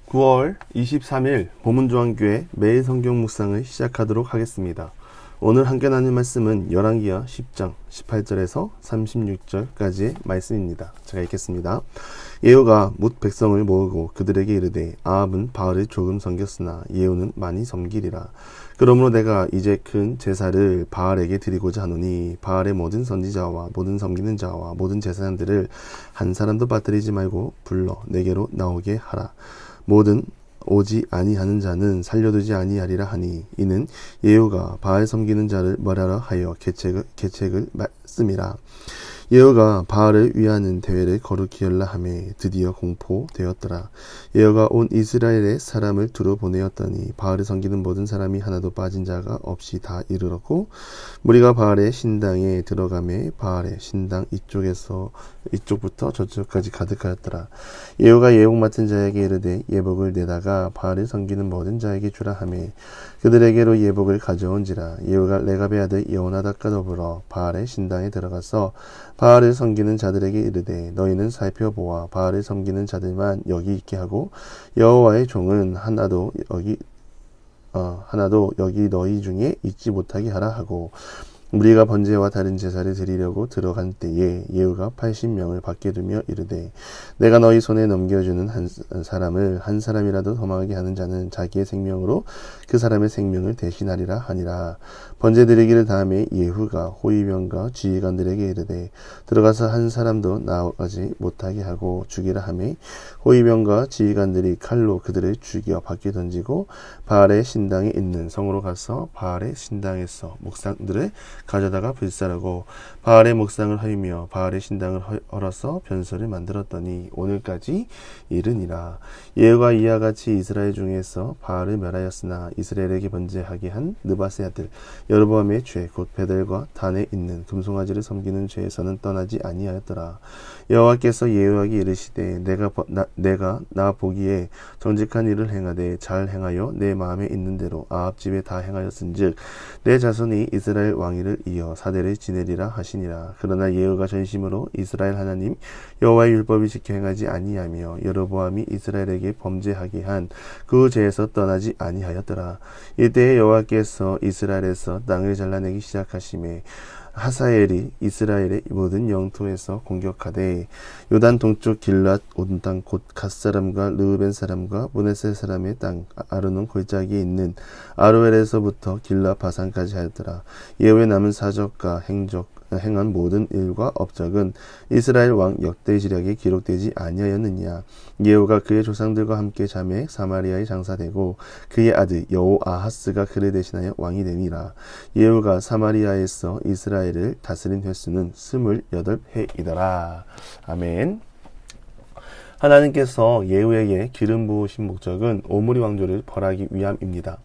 9월 23일 보문조항교회 매일 성경 묵상을 시작하도록 하겠습니다. 오늘 함께 나눌 말씀은 열왕기하 10장 18절에서 36절까지의 말씀입니다. 제가 읽겠습니다. 예후가 뭇 백성을 모으고 그들에게 이르되 아합은 바알을 조금 섬겼으나 예후는 많이 섬기리라. 그러므로 내가 이제 큰 제사를 바알에게 드리고자 하노니 바알의 모든 선지자와 모든 섬기는 자와 모든 제사장들을 한 사람도 빠뜨리지 말고 불러 내게로 나오게 하라. 모든 오지 아니하는 자는 살려두지 아니하리라 하니 이는 예후가 바알 섬기는 자를 멸하라 하여 계책을 씀이라. 예후가 바알을 위하는 대회를 거룩히 열라 하매 드디어 공포되었더라. 예후가 온 이스라엘의 사람을 두루 보내었더니 바알을 섬기는 모든 사람이 하나도 빠진 자가 없이 다 이르렀고 무리가 바알의 신당에 들어가매 바알의 신당 이쪽부터 저쪽까지 가득하였더라. 예후가 예복 맡은 자에게 이르되 예복을 내다가 바알을 섬기는 모든 자에게 주라 하매 그들에게로 예복을 가져온지라. 예후가 레갑의 아들 여호나답과 더불어 바알의 신당에 들어가서 바알을 섬기는 자들에게 이르되 너희는 살펴보아 바알을 섬기는 자들만 여기 있게 하고 여호와의 종은 하나도 여기 너희 중에 있지 못하게 하라 하고 우리가 번제와 다른 제사를 드리려고 들어간 때에 예후가 80명을 밖에 두며 이르되 내가 너희 손에 넘겨주는 한 사람을 한 사람이라도 도망하게 하는 자는 자기의 생명으로 그 사람의 생명을 대신하리라 하니라. 번제 드리기를 다음에 예후가 호위병과 지휘관들에게 이르되 들어가서 한 사람도 나가지 못하게 하고 죽이라 하매 호위병과 지휘관들이 칼로 그들을 죽여 밖에 던지고 바알의 신당에 있는 성으로 가서 바알의 신당에서 목상들을 가져다가 불살하고 바알의 목상을 헐며 바알의 신당을 헐어서 변소를 만들었더니 오늘까지 이르니라. 예후가 이와 같이 이스라엘 중에서 바알을 멸하였으나 이스라엘에게 번제하게 한 느밧의 아들 여로보암의 죄 곧 베델과 단에 있는 금송아지를 섬기는 죄에서는 떠나지 아니하였더라. 여호와께서 예후에게 이르시되 내가 나 보기에 정직한 일을 행하되 잘 행하여 내 마음에 있는 대로 아합 집에 다 행하였은즉 내 자손이 이스라엘 왕위를 이어 사대를 지내리라 하시니라. 그러나 예후가 전심으로 이스라엘 하나님 여호와의 율법을 지켜 행하지 아니하며 여로보암이 이스라엘에게 범죄하게 한 그 죄에서 떠나지 아니하였더라. 이때에 여호와께서 이스라엘에서 땅을 잘라내기 시작하시매 하사엘이 이스라엘의 모든 영토에서 공격하되 요단 동쪽 길랏 온 땅 곧 갓 사람과 르우벤 사람과 므낫세 사람의 땅 아르논 골짜기에 있는 아로엘에서부터 길랏 바산까지 하였더라. 예후의 남은 사적과 행한 모든 일과 업적은 이스라엘 왕 역대지략에 기록되지 아니하였느냐. 예후가 그의 조상들과 함께 자매 사마리아에 장사되고 그의 아들 여호아하스가 그를 대신하여 왕이 되니라. 예후가 사마리아에서 이스라엘을 다스린 횟수는 28회이더라. 아멘. 하나님께서 예후에게 기름 부으신 목적은 오므리 왕조를 벌하기 위함입니다.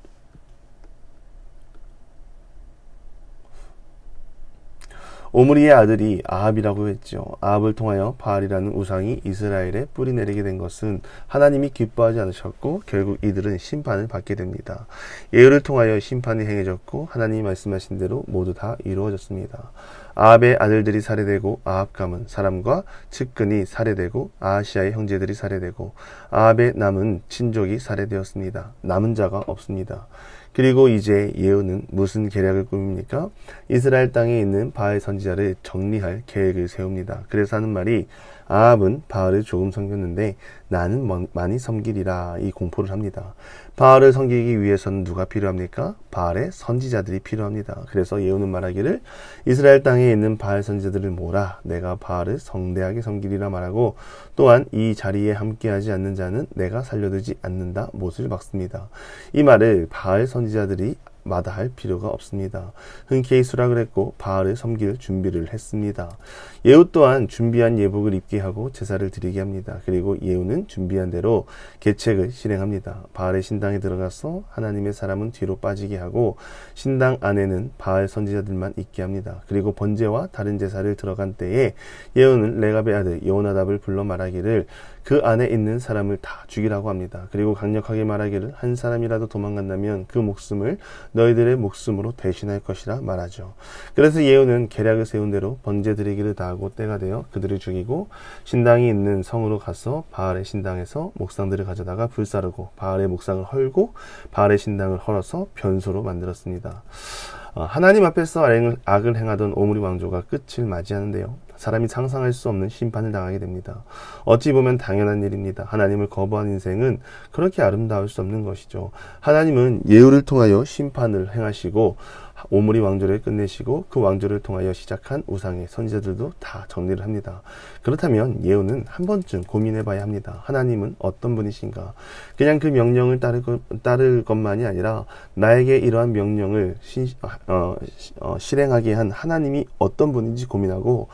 오므리의 아들이 아합이라고 했죠. 아합을 통하여 바알이라는 우상이 이스라엘에 뿌리 내리게 된 것은 하나님이 기뻐하지 않으셨고 결국 이들은 심판을 받게 됩니다. 예후를 통하여 심판이 행해졌고 하나님이 말씀하신 대로 모두 다 이루어졌습니다. 아합의 아들들이 살해되고 아합 가문 사람과 측근이 살해되고 아하시아의 형제들이 살해되고 아합의 남은 친족이 살해되었습니다. 남은 자가 없습니다. 그리고 이제 예후는 무슨 계략을 꾸밉니까? 이스라엘 땅에 있는 바알 선지자를 정리할 계획을 세웁니다. 그래서 하는 말이 아합은 바알을 조금 섬겼는데 나는 많이 섬기리라 이 공포를 합니다. 바알을 섬기기 위해서는 누가 필요합니까? 바알의 선지자들이 필요합니다. 그래서 예후는 말하기를 이스라엘 땅에 있는 바알 선지자들을 모으라 내가 바알을 성대하게 섬기리라 말하고 또한 이 자리에 함께하지 않는 자는 내가 살려두지 않는다 못을 박습니다. 이 말을 바알 선지자들이 마다할 필요가 없습니다. 흔쾌히 수락을 했고 바알을 섬길 준비를 했습니다. 예후 또한 준비한 예복을 입게 하고 제사를 드리게 합니다. 그리고 예후는 준비한 대로 계책을 실행합니다. 바알의 신당에 들어가서 하나님의 사람은 뒤로 빠지게 하고 신당 안에는 바알 선지자들만 있게 합니다. 그리고 번제와 다른 제사를 들어간 때에 예후는 레갑의 아들 여호나답을 불러 말하기를 그 안에 있는 사람을 다 죽이라고 합니다. 그리고 강력하게 말하기를 한 사람이라도 도망간다면 그 목숨을 너희들의 목숨으로 대신할 것이라 말하죠. 그래서 예후는 계략을 세운 대로 번제 드리기를 다하고 때가 되어 그들을 죽이고 신당이 있는 성으로 가서 바알의 신당에서 목상들을 가져다가 불사르고 바알의 목상을 헐고 바알의 신당을 헐어서 변소로 만들었습니다. 하나님 앞에서 악을 행하던 오므리 왕조가 끝을 맞이하는데요. 사람이 상상할 수 없는 심판을 당하게 됩니다. 어찌 보면 당연한 일입니다. 하나님을 거부한 인생은 그렇게 아름다울 수 없는 것이죠. 하나님은 예후를 통하여 심판을 행하시고 오므리 왕조를 끝내시고 그 왕조를 통하여 시작한 우상의 선지자들도 다 정리를 합니다. 그렇다면 예후는 한 번쯤 고민해 봐야 합니다. 하나님은 어떤 분이신가? 그냥 그 명령을 따를 것만이 아니라 나에게 이러한 명령을 실행하게 한 하나님이 어떤 분인지 고민하고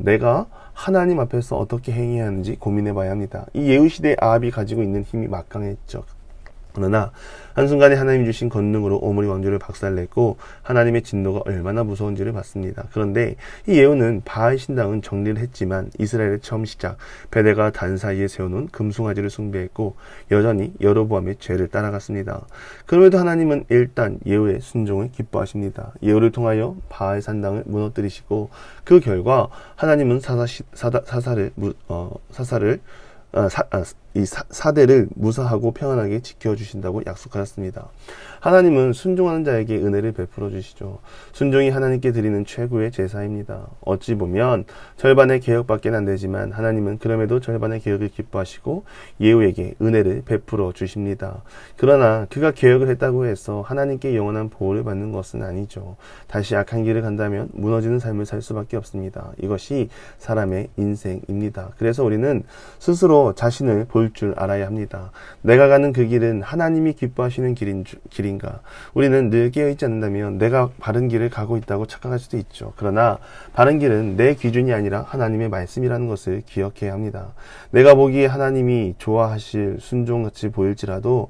내가 하나님 앞에서 어떻게 행해야 하는지 고민해 봐야 합니다. 이 예후 시대의 아합이 가지고 있는 힘이 막강했죠. 그러나 한순간에 하나님이 주신 권능으로 오므리 왕조를 박살냈고 하나님의 진노가 얼마나 무서운지를 봤습니다. 그런데 이 예후는 바알 신당은 정리를 했지만 이스라엘의 처음 시작 베델과 단 사이에 세워놓은 금송아지를 숭배했고 여전히 여로보암의 죄를 따라갔습니다. 그럼에도 하나님은 일단 예후의 순종을 기뻐하십니다. 예후를 통하여 바알 산당을 무너뜨리시고 그 결과 하나님은 사대를 무사하고 평안하게 지켜주신다고 약속하셨습니다. 하나님은 순종하는 자에게 은혜를 베풀어 주시죠. 순종이 하나님께 드리는 최고의 제사입니다. 어찌 보면 절반의 개혁밖에 안 되지만 하나님은 그럼에도 절반의 개혁을 기뻐하시고 예후에게 은혜를 베풀어 주십니다. 그러나 그가 개혁을 했다고 해서 하나님께 영원한 보호를 받는 것은 아니죠. 다시 악한 길을 간다면 무너지는 삶을 살 수밖에 없습니다. 이것이 사람의 인생입니다. 그래서 우리는 스스로 자신을 볼 줄 알아야 합니다. 내가 가는 그 길은 하나님이 기뻐하시는 길인가? 우리는 늘 깨어있지 않는다면 내가 바른 길을 가고 있다고 착각할 수도 있죠. 그러나 바른 길은 내 기준이 아니라 하나님의 말씀이라는 것을 기억해야 합니다. 내가 보기에 하나님이 좋아하실 순종같이 보일지라도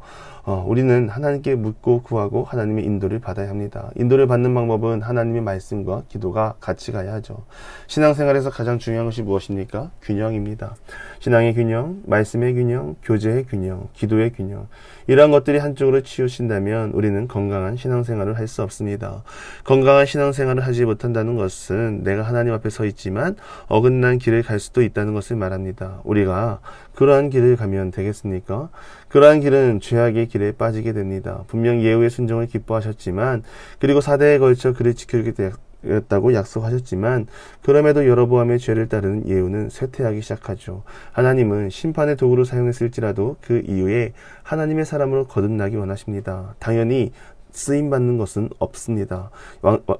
우리는 하나님께 묻고 구하고 하나님의 인도를 받아야 합니다. 인도를 받는 방법은 하나님의 말씀과 기도가 같이 가야 하죠. 신앙생활에서 가장 중요한 것이 무엇입니까? 균형입니다. 신앙의 균형, 말씀의 균형, 교제의 균형, 기도의 균형, 이러한 것들이 한쪽으로 치우친다면 우리는 건강한 신앙생활을 할 수 없습니다. 건강한 신앙생활을 하지 못한다는 것은 내가 하나님 앞에 서 있지만 어긋난 길을 갈 수도 있다는 것을 말합니다. 우리가 그러한 길을 가면 되겠습니까? 그러한 길은 죄악의 길에 빠지게 됩니다. 분명 예후의 순종을 기뻐하셨지만 그리고 4대에 걸쳐 그를 지키겠다고 약속하셨지만 그럼에도 여로보암의 죄를 따르는 예후는 쇠퇴하기 시작하죠. 하나님은 심판의 도구로 사용했을지라도 그 이후에 하나님의 사람으로 거듭나기 원하십니다. 당연히 쓰임받는 것은 없습니다.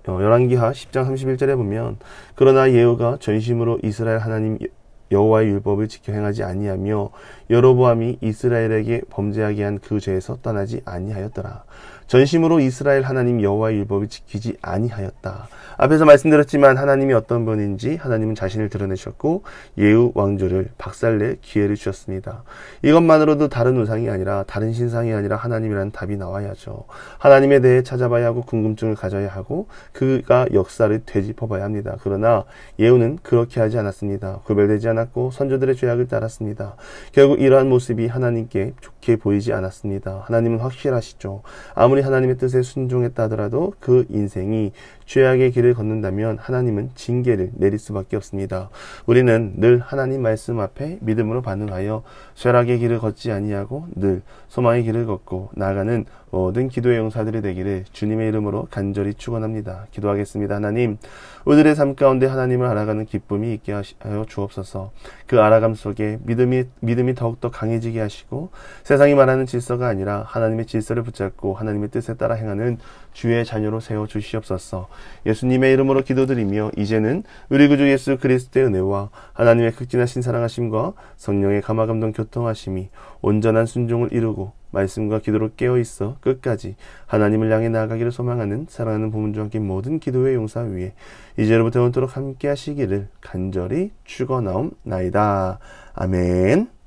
열왕기하 10장 31절에 보면 그러나 예후가 전심으로 이스라엘 하나님 여호와의 율법을 지켜 행하지 아니하며 여로보암이 이스라엘에게 범죄하게 한 그 죄에서 떠나지 아니하였더라. 전심으로 이스라엘 하나님 여호와의 율법을 지키지 아니하였다. 앞에서 말씀드렸지만 하나님이 어떤 분인지 하나님은 자신을 드러내셨고 예후 왕조를 박살낼 기회를 주셨습니다. 이것만으로도 다른 우상이 아니라 다른 신상이 아니라 하나님이라는 답이 나와야죠. 하나님에 대해 찾아봐야 하고 궁금증을 가져야 하고 그가 역사를 되짚어봐야 합니다. 그러나 예후는 그렇게 하지 않았습니다. 구별되지 않았고 선조들의 죄악을 따랐습니다. 결국 이러한 모습이 하나님께 좋게 보이지 않았습니다. 하나님은 확실하시죠. 아무리 하나님의 뜻에 순종했다 하더라도 그 인생이 죄악의 길을 걷는다면 하나님은 징계를 내릴 수밖에 없습니다. 우리는 늘 하나님 말씀 앞에 믿음으로 반응하여 쇠락의 길을 걷지 아니하고 늘 소망의 길을 걷고 나아가는 모든 기도의 용사들이 되기를 주님의 이름으로 간절히 축원합니다. 기도하겠습니다. 하나님, 우리들의 삶 가운데 하나님을 알아가는 기쁨이 있게 하여 주옵소서. 그 알아감 속에 믿음이 더욱더 강해지게 하시고 세상이 말하는 질서가 아니라 하나님의 질서를 붙잡고 하나님의 뜻에 따라 행하는 주의 자녀로 세워 주시옵소서. 예수님의 이름으로 기도드리며 이제는 우리 구주 예수 그리스도의 은혜와 하나님의 극진하신 사랑하심과 성령의 감화감동 교통하심이 온전한 순종을 이루고 말씀과 기도로 깨어있어 끝까지 하나님을 향해 나아가기를 소망하는 사랑하는 부모님과 함께 모든 기도의 용사 위에 이제로부터 영원토록 함께 하시기를 간절히 축원하옵나이다. 아멘.